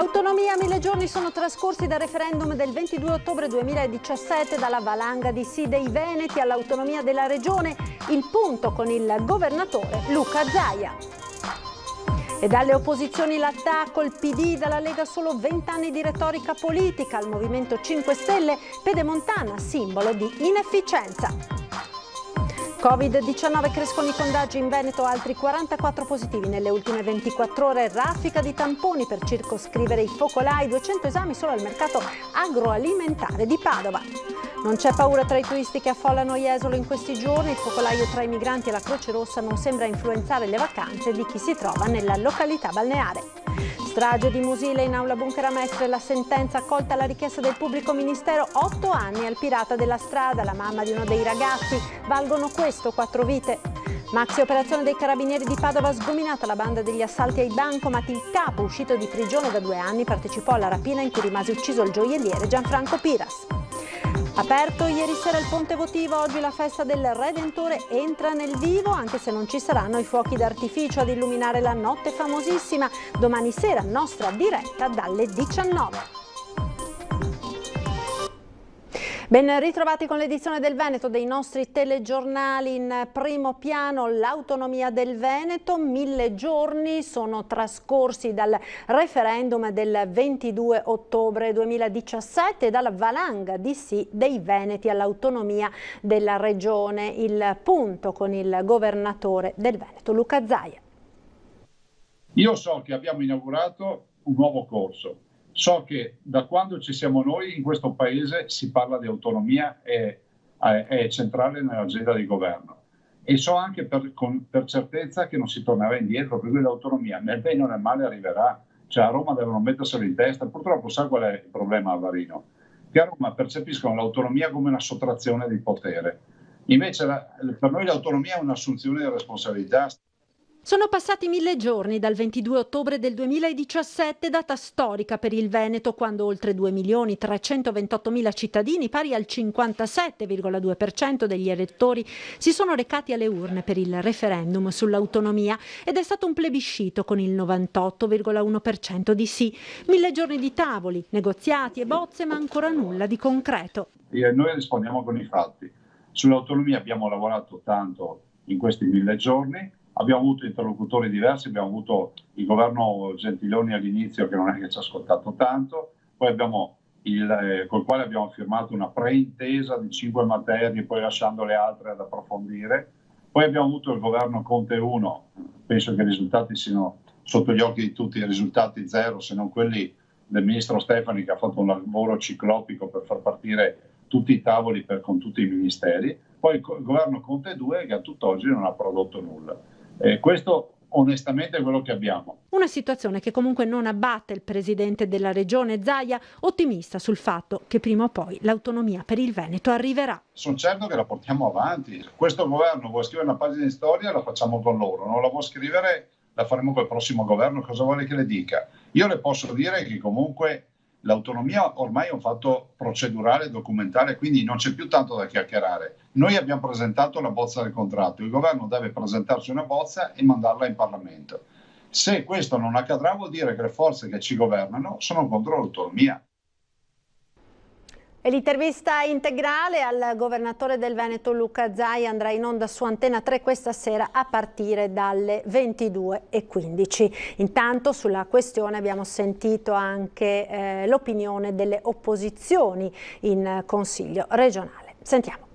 Autonomia, 1000 giorni sono trascorsi dal referendum del 22 ottobre 2017, dalla valanga di sì dei veneti all'autonomia della regione, il punto con il governatore Luca Zaia. E dalle opposizioni l'attacco, il PD, dalla Lega solo 20 anni di retorica politica, al Movimento 5 Stelle, pedemontana, simbolo di inefficienza. Covid-19, crescono i contagi in Veneto, altri 44 positivi nelle ultime 24 ore, raffica di tamponi per circoscrivere i focolai, 200 esami solo al mercato agroalimentare di Padova. Non c'è paura tra i turisti che affollano Jesolo in questi giorni, il focolaio tra i migranti e la Croce Rossa non sembra influenzare le vacanze di chi si trova nella località balneare. Strage di Musile, in aula bunker a Mestre, la sentenza accolta alla richiesta del pubblico ministero, 8 anni al pirata della strada, la mamma di uno dei ragazzi, valgono questo 4 vite. Maxi operazione dei carabinieri di Padova, sgominata la banda degli assalti ai bancomat, il capo uscito di prigione da 2 anni partecipò alla rapina in cui rimase ucciso il gioielliere Gianfranco Piras. Aperto ieri sera il ponte votivo, oggi la festa del Redentore entra nel vivo, anche se non ci saranno i fuochi d'artificio ad illuminare la notte famosissima. Domani sera nostra diretta dalle 19. Ben ritrovati con l'edizione del Veneto dei nostri telegiornali. In primo piano l'autonomia del Veneto, 1000 giorni sono trascorsi dal referendum del 22 ottobre 2017 e dalla valanga di sì dei veneti all'autonomia della regione. Il punto con il governatore del Veneto, Luca Zaia. Io so che abbiamo inaugurato un nuovo corso. So che da quando ci siamo noi in questo paese si parla di autonomia, è centrale nell'agenda di governo, e so anche per certezza che non si tornerà indietro, per cui l'autonomia nel bene o nel male arriverà. Cioè a Roma devono metterselo in testa. Purtroppo sa qual è il problema a Varino? Che a Roma percepiscono l'autonomia come una sottrazione di potere. Invece per noi l'autonomia è un'assunzione di responsabilità. Sono passati 1000 giorni dal 22 ottobre del 2017, data storica per il Veneto, quando oltre 2.328.000 cittadini, pari al 57,2% degli elettori, si sono recati alle urne per il referendum sull'autonomia, ed è stato un plebiscito con il 98,1% di sì. 1000 giorni di tavoli, negoziati e bozze, ma ancora nulla di concreto. E noi rispondiamo con i fatti. Sull'autonomia abbiamo lavorato tanto in questi 1000 giorni. Abbiamo avuto interlocutori diversi, abbiamo avuto il governo Gentiloni all'inizio, che non è che ci ha ascoltato tanto, poi abbiamo col quale abbiamo firmato una preintesa di 5 materie, poi lasciando le altre ad approfondire. Poi abbiamo avuto il governo Conte 1, penso che i risultati siano sotto gli occhi di tutti, i risultati zero, se non quelli del ministro Stefani, che ha fatto un lavoro ciclopico per far partire tutti i tavoli con tutti i ministeri. Poi il governo Conte 2, che a tutt'oggi non ha prodotto nulla. Questo onestamente è quello che abbiamo. Una situazione che comunque non abbatte il presidente della regione Zaia, ottimista sul fatto che prima o poi l'autonomia per il Veneto arriverà. Sono certo che la portiamo avanti. Questo governo vuole scrivere una pagina di storia, la facciamo con loro. Non la vuole scrivere, la faremo col prossimo governo. Cosa vuole che le dica? Io le posso dire che comunque l'autonomia ormai è un fatto procedurale, documentale, quindi non c'è più tanto da chiacchierare. Noi abbiamo presentato la bozza del contratto, il governo deve presentarci una bozza e mandarla in Parlamento. Se questo non accadrà, vuol dire che le forze che ci governano sono contro l'autonomia. E l'intervista integrale al governatore del Veneto Luca Zaia andrà in onda su Antena 3 questa sera a partire dalle 22:15. Intanto sulla questione abbiamo sentito anche l'opinione delle opposizioni in Consiglio regionale. Sentiamo.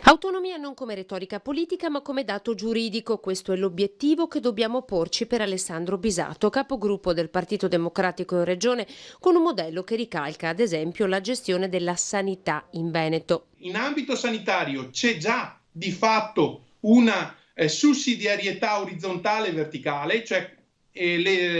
Autonomia non come retorica politica, ma come dato giuridico. Questo è l'obiettivo che dobbiamo porci per Alessandro Bisato, capogruppo del Partito Democratico in Regione, con un modello che ricalca, ad esempio, la gestione della sanità in Veneto. In ambito sanitario c'è già di fatto una sussidiarietà orizzontale e verticale, cioè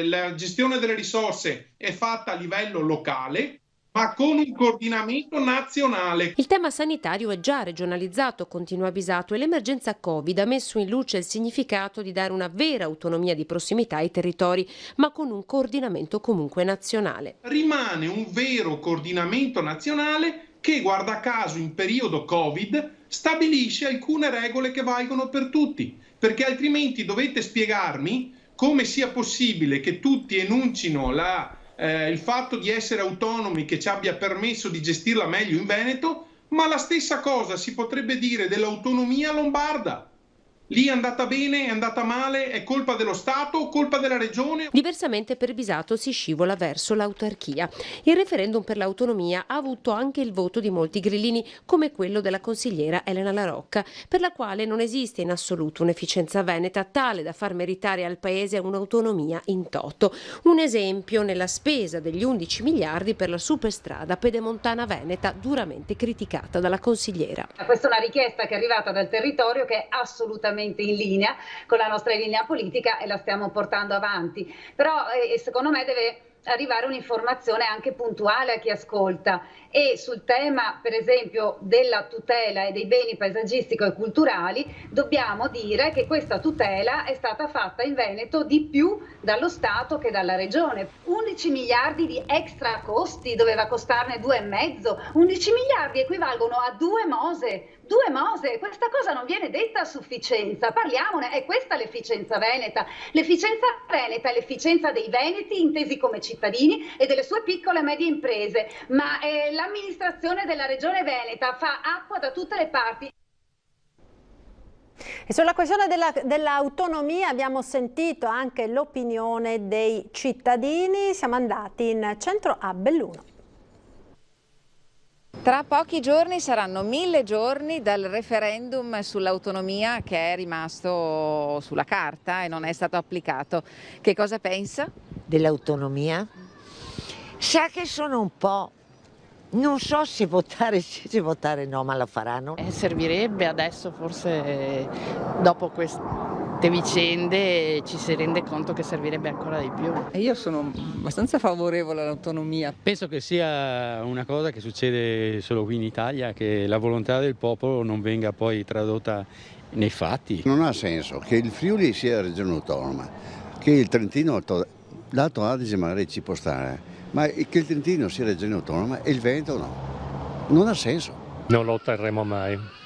la gestione delle risorse è fatta a livello locale, ma con un coordinamento nazionale. Il tema sanitario è già regionalizzato, continua Bisato, e l'emergenza Covid ha messo in luce il significato di dare una vera autonomia di prossimità ai territori, ma con un coordinamento comunque nazionale. Rimane un vero coordinamento nazionale che, guarda caso, in periodo Covid stabilisce alcune regole che valgono per tutti, perché altrimenti dovete spiegarmi come sia possibile che tutti enuncino la il fatto di essere autonomi che ci abbia permesso di gestirla meglio in Veneto, ma la stessa cosa si potrebbe dire dell'autonomia lombarda. Lì è andata bene, è andata male, è colpa dello Stato o colpa della Regione? Diversamente per Bisato si scivola verso l'autarchia. Il referendum per l'autonomia ha avuto anche il voto di molti grillini, come quello della consigliera Elena La Rocca, per la quale non esiste in assoluto un'efficienza veneta tale da far meritare al Paese un'autonomia in toto. Un esempio nella spesa degli 11 miliardi per la superstrada pedemontana veneta, duramente criticata dalla consigliera. Questa è una richiesta che è arrivata dal territorio, che è assolutamente in linea con la nostra linea politica e la stiamo portando avanti, però secondo me deve arrivare un'informazione anche puntuale a chi ascolta, e sul tema per esempio della tutela e dei beni paesaggistici e culturali dobbiamo dire che questa tutela è stata fatta in Veneto di più dallo Stato che dalla Regione. 11 miliardi di extra costi, doveva costarne 2,5. 11 miliardi equivalgono a 2 Mose. Questa cosa non viene detta a sufficienza, parliamone, è questa l'efficienza veneta. L'efficienza veneta è l'efficienza dei veneti intesi come cittadini e delle sue piccole e medie imprese, ma l'amministrazione della Regione Veneta fa acqua da tutte le parti. E sulla questione dell'autonomia abbiamo sentito anche l'opinione dei cittadini. Siamo andati in centro a Belluno. Tra pochi giorni saranno 1000 giorni dal referendum sull'autonomia che è rimasto sulla carta e non è stato applicato. Che cosa pensa? Dell'autonomia? Sa che sono un po'... Non so se votare sì, se votare no, ma la faranno. Servirebbe adesso, forse dopo queste vicende ci si rende conto che servirebbe ancora di più. Io sono abbastanza favorevole all'autonomia. Penso che sia una cosa che succede solo qui in Italia, che la volontà del popolo non venga poi tradotta nei fatti. Non ha senso che il Friuli sia regione autonoma, che il Trentino, l'Alto Adige magari ci può stare, ma che il Trentino sia regione autonoma e il Veneto no. Non ha senso. Non lo otterremo mai.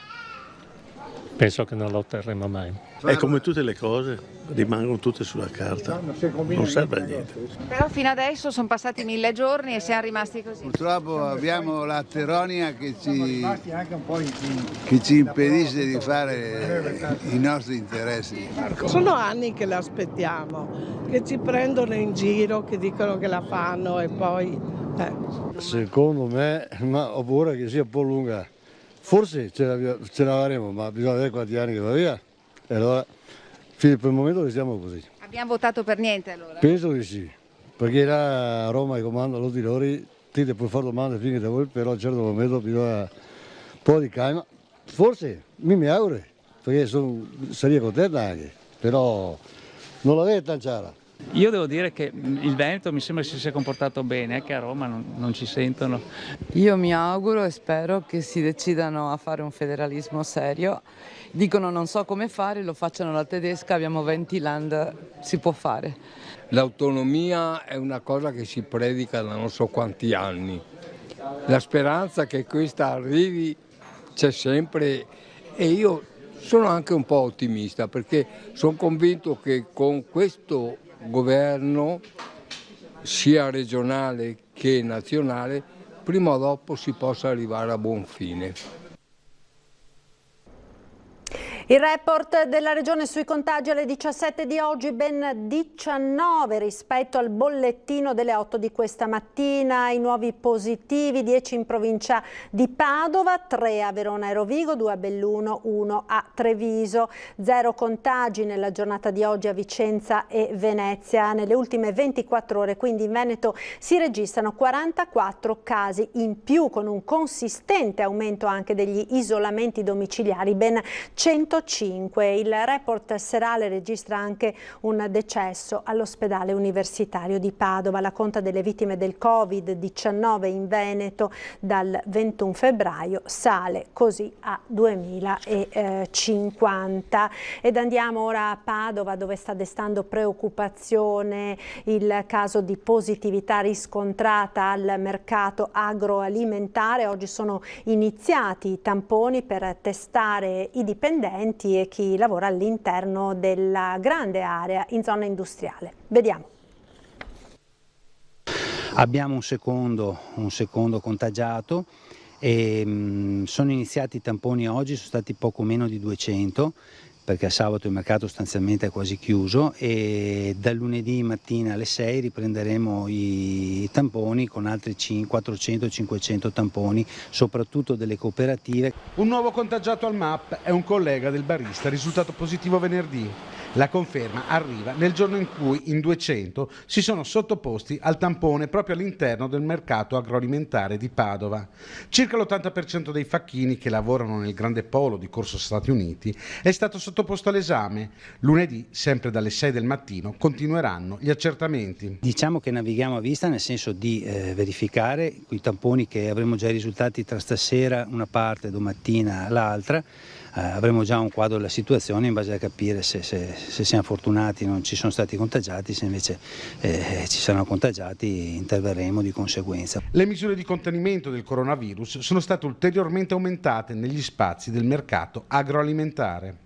Penso che non lo otterremo mai. È come tutte le cose, rimangono tutte sulla carta, non serve a niente. Però fino adesso sono passati 1000 giorni e siamo rimasti così. Purtroppo abbiamo la Teronia che ci impedisce di fare i nostri interessi. Sono anni che l'aspettiamo, che ci prendono in giro, che dicono che la fanno e poi... Secondo me, ma ho paura che sia un po' lunga. Forse ce la avremo, ma bisogna vedere quanti anni che va via. E allora, per il momento restiamo così. Abbiamo votato per niente allora? Penso di sì, perché là a Roma comando lo di loro, ti puoi fare domande finché te vuoi, però a un certo momento bisogna un po' di calma. Forse, mi auguro, perché sarebbe contenta anche, però non la vedo tan chiara. Io devo dire che il Veneto mi sembra si sia comportato bene, che a Roma non ci sentono. Io mi auguro e spero che si decidano a fare un federalismo serio. Dicono non so come fare, lo facciano alla tedesca, abbiamo 20 land, si può fare. L'autonomia è una cosa che si predica da non so quanti anni. La speranza che questa arrivi c'è sempre e io sono anche un po' ottimista perché sono convinto che con questo governo, sia regionale che nazionale, prima o dopo si possa arrivare a buon fine. Il report della Regione sui contagi alle 17 di oggi, ben 19 rispetto al bollettino delle 8 di questa mattina. I nuovi positivi, 10 in provincia di Padova, 3 a Verona e Rovigo, 2 a Belluno, 1 a Treviso. 0 contagi nella giornata di oggi a Vicenza e Venezia. Nelle ultime 24 ore quindi in Veneto si registrano 44 casi in più, con un consistente aumento anche degli isolamenti domiciliari, ben 105. Il report serale registra anche un decesso all'ospedale universitario di Padova. La conta delle vittime del Covid-19 in Veneto dal 21 febbraio sale così a 2050. Ed andiamo ora a Padova, dove sta destando preoccupazione il caso di positività riscontrata al mercato agroalimentare. Oggi sono iniziati i tamponi per testare i dipendenti e chi lavora all'interno della grande area in zona industriale. Vediamo. Abbiamo un secondo contagiato e sono iniziati i tamponi oggi, sono stati poco meno di 200, perché a sabato il mercato sostanzialmente è quasi chiuso, e dal lunedì mattina alle 6 riprenderemo i tamponi con altri 400-500 tamponi, soprattutto delle cooperative. Un nuovo contagiato al MAP è un collega del barista risultato positivo venerdì. La conferma arriva nel giorno in cui in 200 si sono sottoposti al tampone proprio all'interno del mercato agroalimentare di Padova. Circa l'80% dei facchini che lavorano nel grande polo di Corso Stati Uniti è stato sottoposto all'esame. Lunedì, sempre dalle 6 del mattino, continueranno gli accertamenti. Diciamo che navighiamo a vista, nel senso di verificare i tamponi, che avremo già i risultati tra stasera una parte, domattina l'altra. Avremo già un quadro della situazione in base a capire se siamo fortunati e non ci sono stati contagiati, se invece ci saranno contagiati interverremo di conseguenza. Le misure di contenimento del coronavirus sono state ulteriormente aumentate negli spazi del mercato agroalimentare.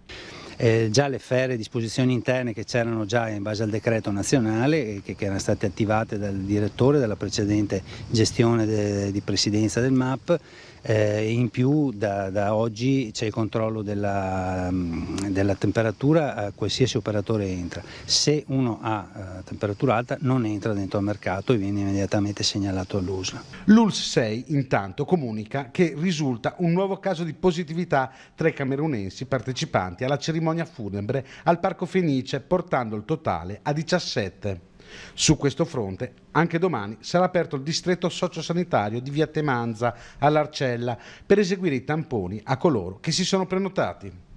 Già le ferre disposizioni interne che c'erano già in base al decreto nazionale, che erano state attivate dal direttore della precedente gestione di presidenza del MAP. In più da oggi c'è il controllo della temperatura a qualsiasi operatore entra. Se uno ha temperatura alta non entra dentro al mercato e viene immediatamente segnalato all'USL. L'ULSS 6 intanto comunica che risulta un nuovo caso di positività tra i camerunensi partecipanti alla cerimonia funebre al Parco Fenice, portando il totale a 17. Su questo fronte anche domani sarà aperto il distretto sociosanitario di Via Temanza all'Arcella per eseguire i tamponi a coloro che si sono prenotati.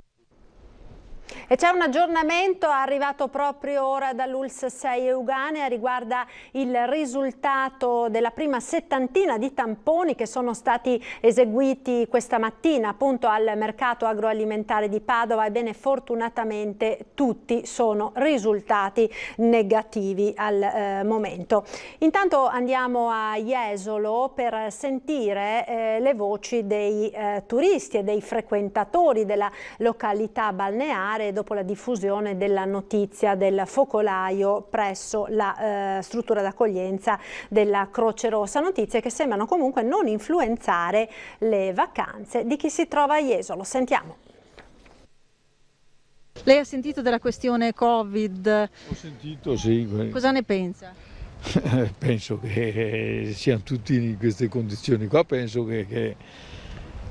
E c'è un aggiornamento arrivato proprio ora dall'ULSS 6 Euganea, riguarda il risultato della prima settantina di tamponi che sono stati eseguiti questa mattina appunto al mercato agroalimentare di Padova. Ebbene, fortunatamente tutti sono risultati negativi al momento. Intanto andiamo a Jesolo per sentire le voci dei turisti e dei frequentatori della località balneare dopo la diffusione della notizia del focolaio presso la struttura d'accoglienza della Croce Rossa. Notizie che sembrano comunque non influenzare le vacanze di chi si trova a Jesolo. Sentiamo. Lei ha sentito della questione Covid? Ho sentito, sì. Cosa ne pensa? Penso che siano tutti in queste condizioni qua, penso che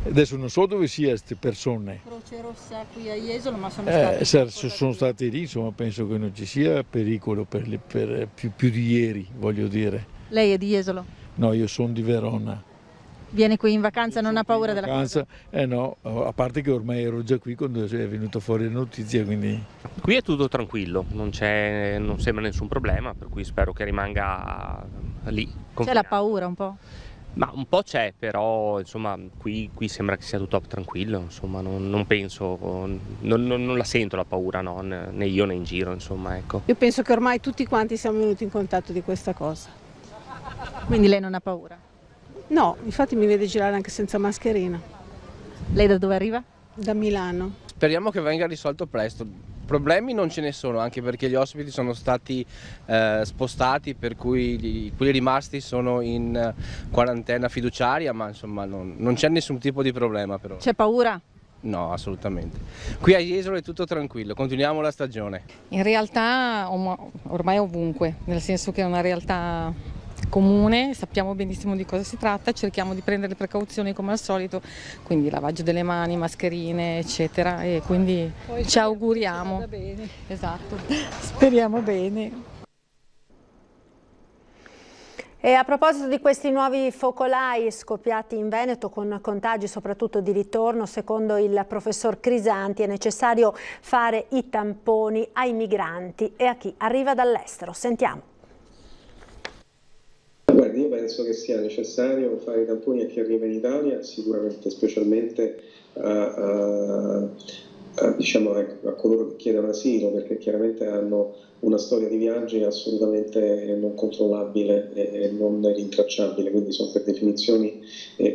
adesso non so dove sia queste persone. Croce Rossa qui a Jesolo, ma sono stati lì, insomma, penso che non ci sia pericolo per più di ieri, voglio dire. Lei è di Jesolo? No, io sono di Verona. Viene qui in vacanza, non ha paura della cosa? No, a parte che ormai ero già qui quando è venuta fuori la notizia, quindi... Qui è tutto tranquillo, non sembra nessun problema, per cui spero che rimanga lì. C'è la paura un po'? Ma un po' c'è, però insomma qui sembra che sia tutto tranquillo, insomma non penso, non la sento la paura, no, né io né in giro, insomma, ecco. Io penso che ormai tutti quanti siamo venuti in contatto di questa cosa. Quindi lei non ha paura? No, infatti mi vede girare anche senza mascherina. Lei da dove arriva? Da Milano. Speriamo che venga risolto presto. Problemi non ce ne sono, anche perché gli ospiti sono stati spostati, per cui quelli rimasti sono in quarantena fiduciaria, ma insomma non c'è nessun tipo di problema però. C'è paura? No, assolutamente. Qui a Jesolo è tutto tranquillo, continuiamo la stagione. In realtà ormai ovunque, nel senso che è una realtà comune, sappiamo benissimo di cosa si tratta, cerchiamo di prendere le precauzioni come al solito, quindi lavaggio delle mani, mascherine eccetera, e quindi poi ci auguriamo. Vada bene. Esatto, speriamo bene. E a proposito di questi nuovi focolai scoppiati in Veneto con contagi soprattutto di ritorno, secondo il professor Crisanti è necessario fare i tamponi ai migranti e a chi arriva dall'estero. Sentiamo. Guardi, io penso che sia necessario fare i tamponi a chi arriva in Italia, sicuramente, specialmente a coloro che chiedono asilo, perché chiaramente hanno una storia di viaggi assolutamente non controllabile e non rintracciabile, quindi sono per definizione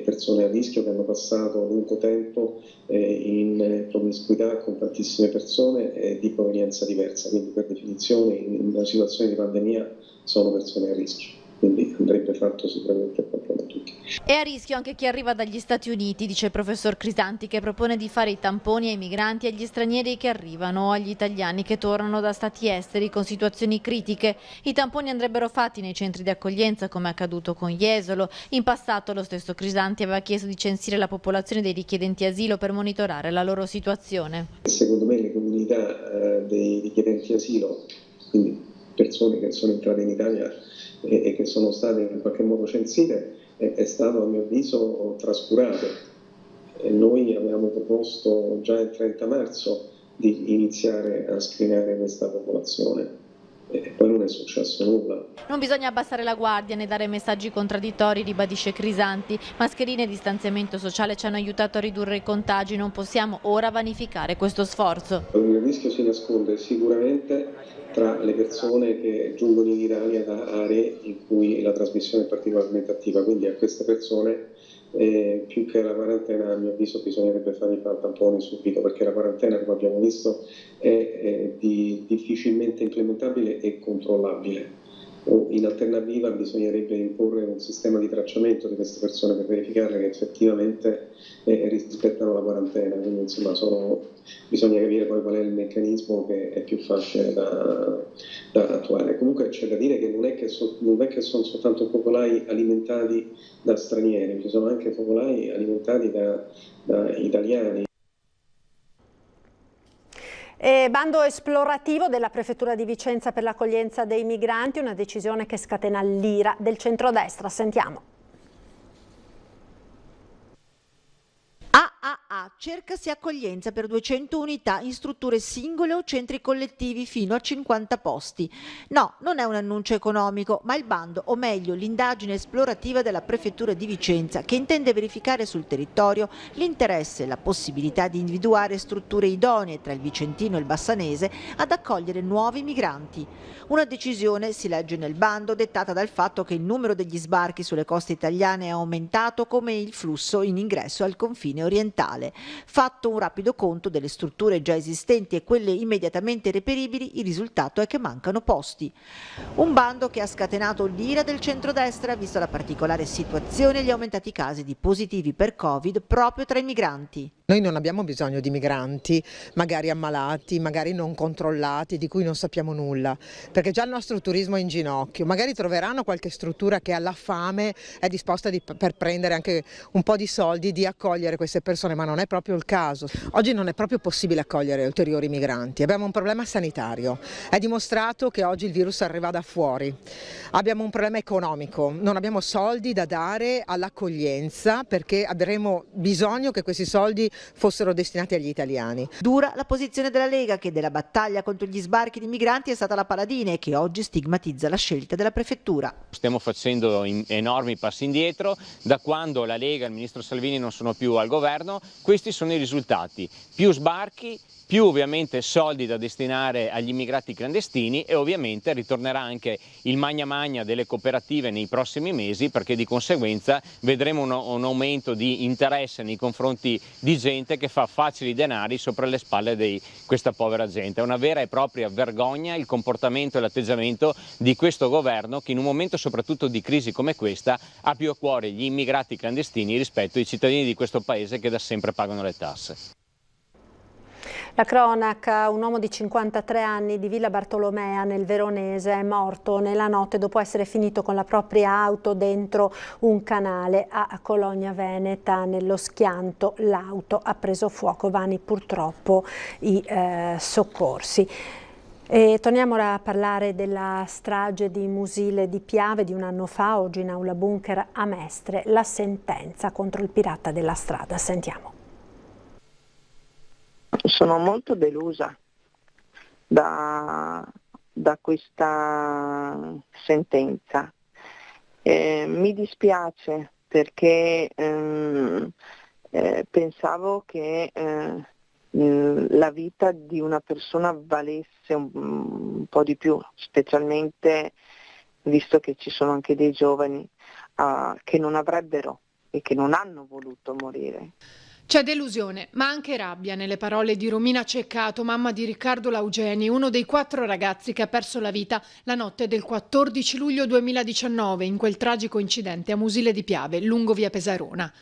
persone a rischio che hanno passato lungo tempo in promiscuità con tantissime persone di provenienza diversa, quindi per definizione in una situazione di pandemia sono persone a rischio. quindi andrebbe fatto sicuramente il controllo a tutti. È a rischio anche chi arriva dagli Stati Uniti, dice il professor Crisanti, che propone di fare i tamponi ai migranti e agli stranieri che arrivano o agli italiani che tornano da stati esteri con situazioni critiche. I tamponi andrebbero fatti nei centri di accoglienza, come è accaduto con Jesolo. In passato lo stesso Crisanti aveva chiesto di censire la popolazione dei richiedenti asilo per monitorare la loro situazione. Secondo me le comunità dei richiedenti asilo, quindi persone che sono entrate in Italia e che sono state in qualche modo censite, è stato a mio avviso trascurato. Noi avevamo proposto già il 30 marzo di iniziare a screenare questa popolazione e poi non è successo nulla. Non bisogna abbassare la guardia né dare messaggi contraddittori, ribadisce Crisanti. Mascherine e distanziamento sociale ci hanno aiutato a ridurre i contagi, non possiamo ora vanificare questo sforzo. Il rischio si nasconde sicuramente tra le persone che giungono in Italia da aree in cui la trasmissione è particolarmente attiva, quindi a queste persone più che la quarantena a mio avviso bisognerebbe fare i tamponi subito, perché la quarantena, come abbiamo visto, è difficilmente implementabile e controllabile. In alternativa bisognerebbe imporre un sistema di tracciamento di queste persone per verificare che effettivamente rispettano la quarantena, quindi insomma bisogna capire poi qual è il meccanismo che è più facile da attuare. Comunque c'è da dire che non è che sono soltanto focolai alimentati da stranieri, ci sono anche focolai alimentati da italiani. Bando esplorativo della Prefettura di Vicenza per l'accoglienza dei migranti, una decisione che scatena l'ira del centrodestra. Sentiamo. AAA, cercasi accoglienza per 200 unità in strutture singole o centri collettivi fino a 50 posti. No, non è un annuncio economico, ma il bando, o meglio l'indagine esplorativa della Prefettura di Vicenza, che intende verificare sul territorio l'interesse e la possibilità di individuare strutture idonee tra il vicentino e il bassanese ad accogliere nuovi migranti. Una decisione, si legge nel bando, dettata dal fatto che il numero degli sbarchi sulle coste italiane è aumentato come il flusso in ingresso al confine orientale. Fatto un rapido conto delle strutture già esistenti e quelle immediatamente reperibili, il risultato è che mancano posti. Un bando che ha scatenato l'ira del centrodestra, visto la particolare situazione e gli aumentati casi di positivi per Covid proprio tra i migranti. Noi non abbiamo bisogno di migranti, magari ammalati, magari non controllati, di cui non sappiamo nulla, perché già il nostro turismo è in ginocchio. Magari troveranno qualche struttura che alla fame è disposta per prendere anche un po' di soldi, di accogliere queste persone, ma non è proprio il caso. Oggi non è proprio possibile accogliere ulteriori migranti, abbiamo un problema sanitario, è dimostrato che oggi il virus arriva da fuori, abbiamo un problema economico, non abbiamo soldi da dare all'accoglienza perché avremo bisogno che questi soldi fossero destinati agli italiani. Dura la posizione della Lega, che della battaglia contro gli sbarchi di migranti è stata la paladina e che oggi stigmatizza la scelta della Prefettura. Stiamo facendo enormi passi indietro, da quando la Lega e il ministro Salvini non sono più al governo, questi sono i risultati: più sbarchi, più ovviamente soldi da destinare agli immigrati clandestini e ovviamente ritornerà anche il magna magna delle cooperative nei prossimi mesi, perché di conseguenza vedremo un aumento di interesse nei confronti di gente che fa facili denari sopra le spalle di questa povera gente. È una vera e propria vergogna il comportamento e l'atteggiamento di questo governo, che in un momento soprattutto di crisi come questa ha più a cuore gli immigrati clandestini rispetto ai cittadini di questo paese che da sempre pagano le tasse. La cronaca: un uomo di 53 anni di Villa Bartolomea nel Veronese è morto nella notte dopo essere finito con la propria auto dentro un canale a Cologna Veneta. Nello schianto l'auto ha preso fuoco, vani purtroppo i soccorsi. E torniamo ora a parlare della strage di Musile di Piave di un anno fa. Oggi in aula bunker a Mestre la sentenza contro il pirata della strada. Sentiamo. Sono molto delusa da questa sentenza. Mi dispiace perché pensavo che la vita di una persona valesse un po' di più, specialmente visto che ci sono anche dei giovani che non avrebbero e che non hanno voluto morire. C'è delusione, ma anche rabbia nelle parole di Romina Ceccato, mamma di Riccardo Laugeni, uno dei 4 ragazzi che ha perso la vita la notte del 14 luglio 2019 in quel tragico incidente a Musile di Piave, lungo via Pesarona.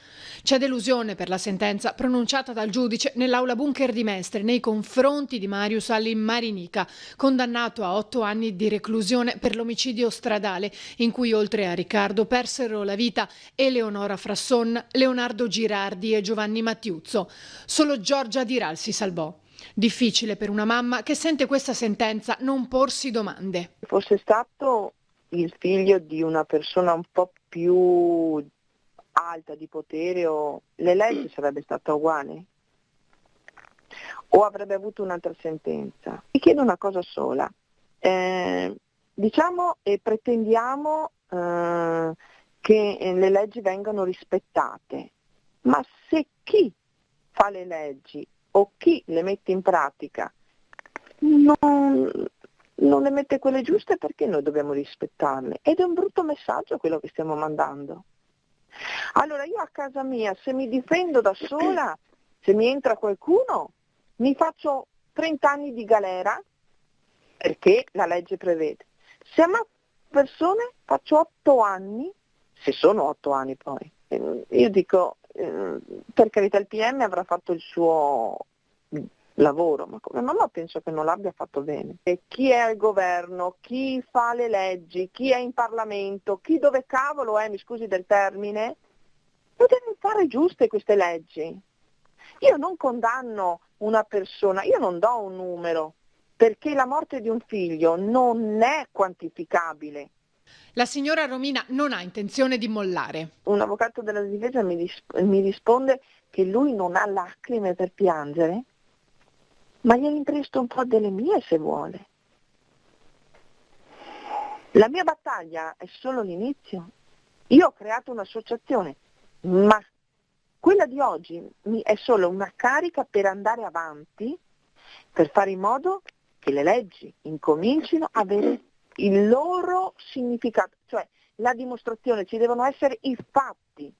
C'è delusione per la sentenza pronunciata dal giudice nell'aula bunker di Mestre nei confronti di Marius Allin Marinica, condannato a 8 anni di reclusione per l'omicidio stradale, in cui oltre a Riccardo persero la vita Eleonora Frasson, Leonardo Girardi e Giovanni Mattiuzzo. Solo Giorgia Diral si salvò. Difficile per una mamma che sente questa sentenza non porsi domande. Fosse stato il figlio di una persona un po' più alta di potere, o le leggi sarebbe stata uguale o avrebbe avuto un'altra sentenza. Mi chiedo una cosa sola, diciamo e pretendiamo che le leggi vengano rispettate, ma se chi fa le leggi o chi le mette in pratica non le mette quelle giuste, perché noi dobbiamo rispettarle? Ed è un brutto messaggio quello che stiamo mandando. Allora io a casa mia, se mi difendo da sola, se mi entra qualcuno, mi faccio 30 anni di galera, perché la legge prevede. Se ammazzo persone faccio 8 anni, se sono 8 anni poi. Io dico, per carità, il PM avrà fatto il suo lavoro, ma come mamma penso che non l'abbia fatto bene. E chi è al governo, chi fa le leggi, chi è in Parlamento, chi dove cavolo è, mi scusi del termine, lo devono fare giuste queste leggi. Io non condanno una persona, io non do un numero, perché la morte di un figlio non è quantificabile. La signora Romina non ha intenzione di mollare. Un avvocato della difesa mi risponde che lui non ha lacrime per piangere, ma gliene impresto un po' delle mie se vuole. La mia battaglia è solo l'inizio. Io ho creato un'associazione, ma quella di oggi è solo una carica per andare avanti, per fare in modo che le leggi incomincino a avere il loro significato, cioè la dimostrazione, ci devono essere i fatti.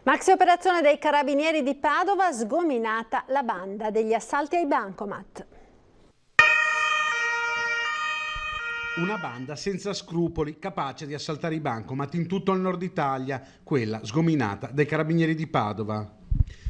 Maxi operazione dei Carabinieri di Padova, sgominata la banda degli assalti ai bancomat. Una banda senza scrupoli, capace di assaltare i bancomat in tutto il nord Italia, quella sgominata dai Carabinieri di Padova.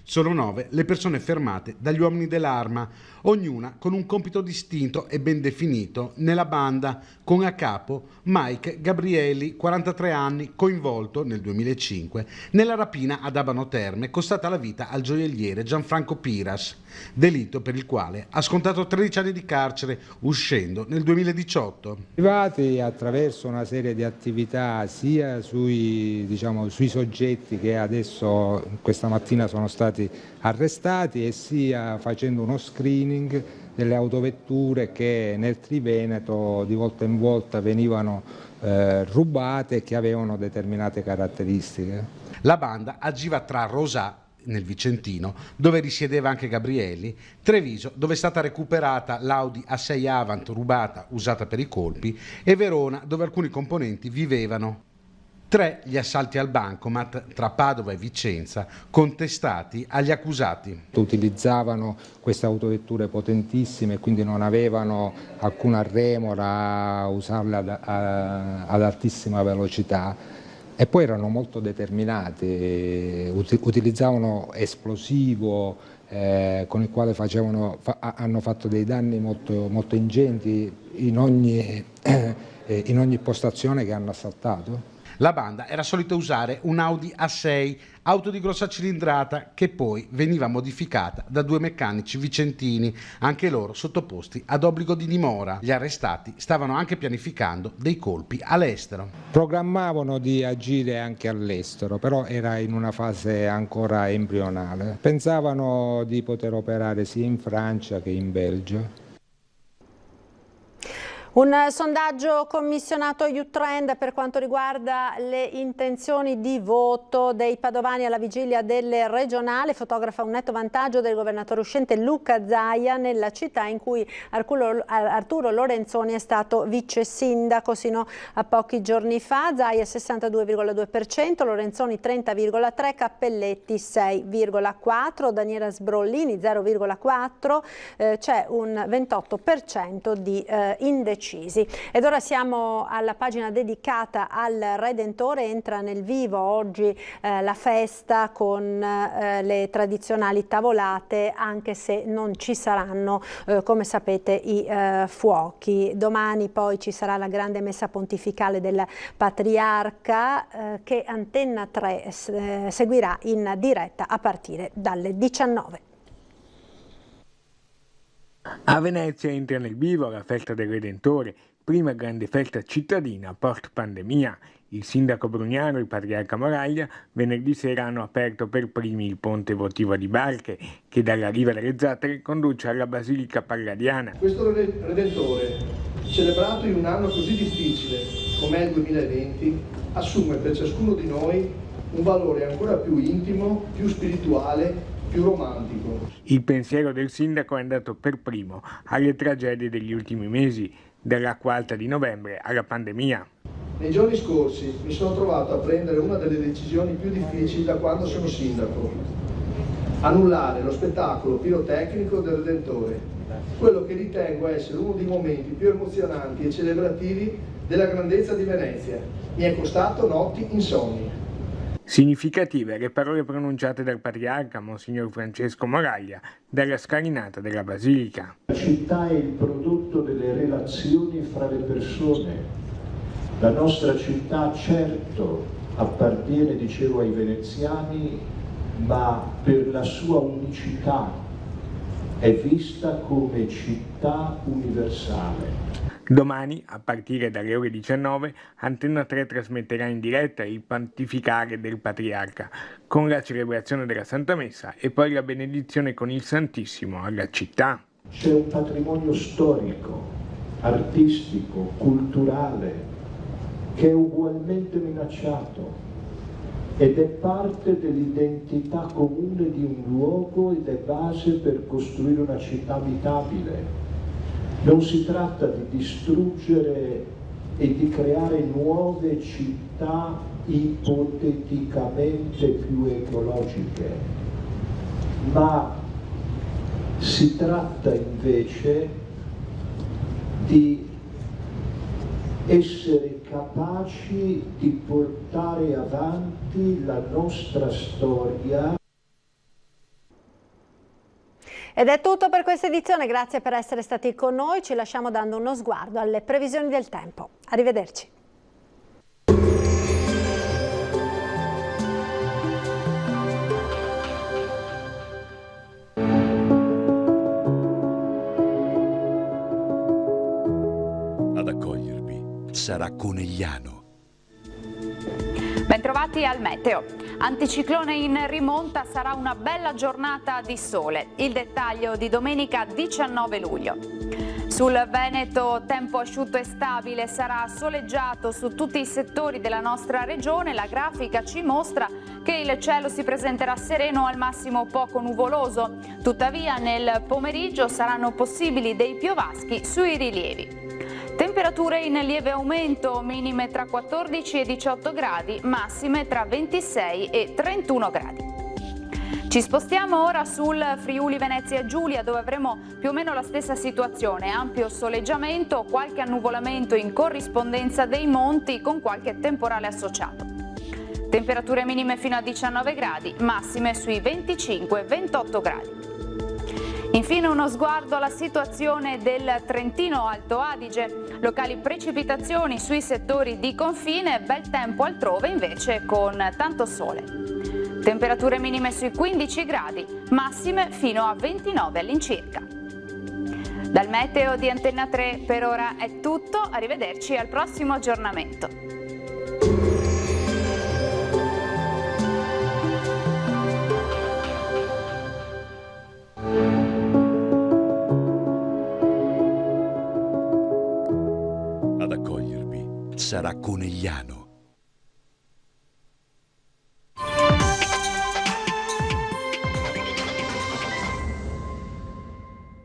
Sono 9 le persone fermate dagli uomini dell'Arma, ognuna con un compito distinto e ben definito nella banda, con a capo Mike Gabrielli, 43 anni, coinvolto nel 2005 nella rapina ad Abano Terme, costata la vita al gioielliere Gianfranco Piras, delitto per il quale ha scontato 13 anni di carcere uscendo nel 2018. Privati attraverso una serie di attività sia sui soggetti che adesso questa mattina sono stati arrestati, e sia facendo uno screening delle autovetture che nel Triveneto di volta in volta venivano rubate e che avevano determinate caratteristiche. La banda agiva tra Rosà, nel Vicentino, dove risiedeva anche Gabrielli, Treviso, dove è stata recuperata l'Audi A6 Avant rubata usata per i colpi, e Verona, dove alcuni componenti vivevano. 3 gli assalti al bancomat tra Padova e Vicenza, contestati agli accusati. Utilizzavano queste autovetture potentissime e quindi non avevano alcuna remora a usarle ad altissima velocità, e poi erano molto determinati, utilizzavano esplosivo con il quale hanno fatto dei danni molto ingenti in ogni postazione che hanno assaltato. La banda era solita usare un Audi A6, auto di grossa cilindrata, che poi veniva modificata da 2 meccanici vicentini, anche loro sottoposti ad obbligo di dimora. Gli arrestati stavano anche pianificando dei colpi all'estero. Programmavano di agire anche all'estero, però era in una fase ancora embrionale. Pensavano di poter operare sia in Francia che in Belgio. Un sondaggio commissionato a Youtrend per quanto riguarda le intenzioni di voto dei padovani alla vigilia delle regionali fotografa un netto vantaggio del governatore uscente Luca Zaia nella città in cui Arturo Lorenzoni è stato vice sindaco sino a pochi giorni fa. Zaia 62,2%, Lorenzoni 30,3%, Cappelletti 6,4%, Daniela Sbrollini 0,4%, c'è un 28% di indecisi. Ed ora siamo alla pagina dedicata al Redentore. Entra nel vivo oggi la festa con le tradizionali tavolate, anche se non ci saranno, come sapete, i fuochi. Domani poi ci sarà la grande messa pontificale del Patriarca che Antenna 3 seguirà in diretta a partire dalle 19. A Venezia entra nel vivo la festa del Redentore, prima grande festa cittadina post pandemia. Il sindaco Brugnaro e il patriarca Moraglia venerdì sera hanno aperto per primi il ponte votivo di barche che dalla riva delle Zattere conduce alla Basilica Palladiana. Questo Redentore, celebrato in un anno così difficile come è il 2020, assume per ciascuno di noi un valore ancora più intimo, più spirituale, più romantico. Il pensiero del sindaco è andato per primo alle tragedie degli ultimi mesi, dall'acqua alta di novembre alla pandemia. Nei giorni scorsi mi sono trovato a prendere una delle decisioni più difficili da quando sono sindaco: annullare lo spettacolo pirotecnico del Redentore, quello che ritengo essere uno dei momenti più emozionanti e celebrativi della grandezza di Venezia. Mi è costato notti insonni. Significative le parole pronunciate dal patriarca Monsignor Francesco Moraglia dalla scalinata della Basilica. La città è il prodotto delle relazioni fra le persone. La nostra città certo appartiene, dicevo, ai veneziani, ma per la sua unicità è vista come città universale. Domani, a partire dalle ore 19, Antenna 3 trasmetterà in diretta il pontificale del Patriarca, con la celebrazione della Santa Messa e poi la benedizione con il Santissimo alla città. C'è un patrimonio storico, artistico, culturale, che è ugualmente minacciato ed è parte dell'identità comune di un luogo ed è base per costruire una città abitabile. Non si tratta di distruggere e di creare nuove città ipoteticamente più ecologiche, ma si tratta invece di essere capaci di portare avanti la nostra storia. Ed è tutto per questa edizione, grazie per essere stati con noi, ci lasciamo dando uno sguardo alle previsioni del tempo. Arrivederci. Ad accogliervi sarà Conegliano. Bentrovati al meteo. Anticiclone in rimonta, sarà una bella giornata di sole. Il dettaglio di domenica 19 luglio. Sul Veneto tempo asciutto e stabile, sarà soleggiato su tutti i settori della nostra regione. La grafica ci mostra che il cielo si presenterà sereno, al massimo poco nuvoloso. Tuttavia nel pomeriggio saranno possibili dei piovaschi sui rilievi. Temperature in lieve aumento, minime tra 14 e 18 gradi, massime tra 26 e 31 gradi. Ci spostiamo ora sul Friuli Venezia Giulia, dove avremo più o meno la stessa situazione, ampio soleggiamento, qualche annuvolamento in corrispondenza dei monti con qualche temporale associato. Temperature minime fino a 19 gradi, massime sui 25-28 gradi. Infine uno sguardo alla situazione del Trentino Alto Adige, locali precipitazioni sui settori di confine, bel tempo altrove invece con tanto sole. Temperature minime sui 15 gradi, massime fino a 29 all'incirca. Dal meteo di Antenna 3 per ora è tutto, arrivederci al prossimo aggiornamento. Ad accogliervi sarà Conegliano.